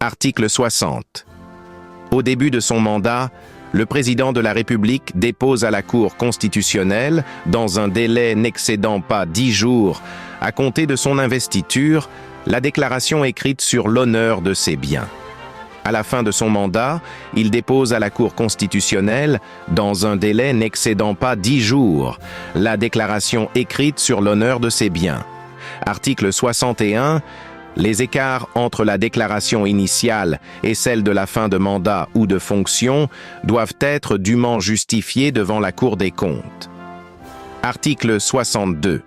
Article 60. Au début de son mandat, le président de la République dépose à la Cour constitutionnelle, dans un délai n'excédant pas 10 jours, à compter de son investiture, la déclaration écrite sur l'honneur de ses biens. À la fin de son mandat, il dépose à la Cour constitutionnelle, dans un délai n'excédant pas 10 jours, la déclaration écrite sur l'honneur de ses biens. Article 61. Les écarts entre la déclaration initiale et celle de la fin de mandat ou de fonction doivent être dûment justifiés devant la Cour des comptes. Article 62.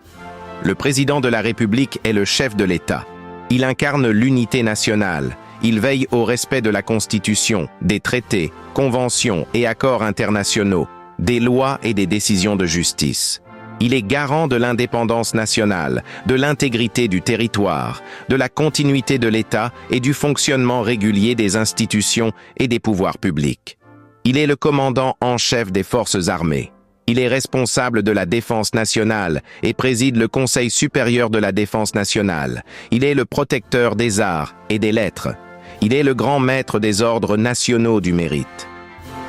Le président de la République est le chef de l'État. Il incarne l'unité nationale. Il veille au respect de la Constitution, des traités, conventions et accords internationaux, des lois et des décisions de justice. Il est garant de l'indépendance nationale, de l'intégrité du territoire, de la continuité de l'État et du fonctionnement régulier des institutions et des pouvoirs publics. Il est le commandant en chef des forces armées. Il est responsable de la défense nationale et préside le Conseil supérieur de la défense nationale. Il est le protecteur des arts et des lettres. Il est le grand maître des ordres nationaux du mérite.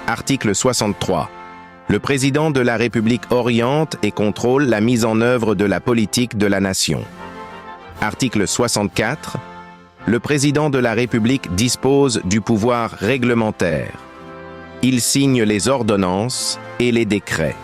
Article 63. Le président de la République oriente et contrôle la mise en œuvre de la politique de la nation. Article 64. Le président de la République dispose du pouvoir réglementaire. Il signe les ordonnances et les décrets.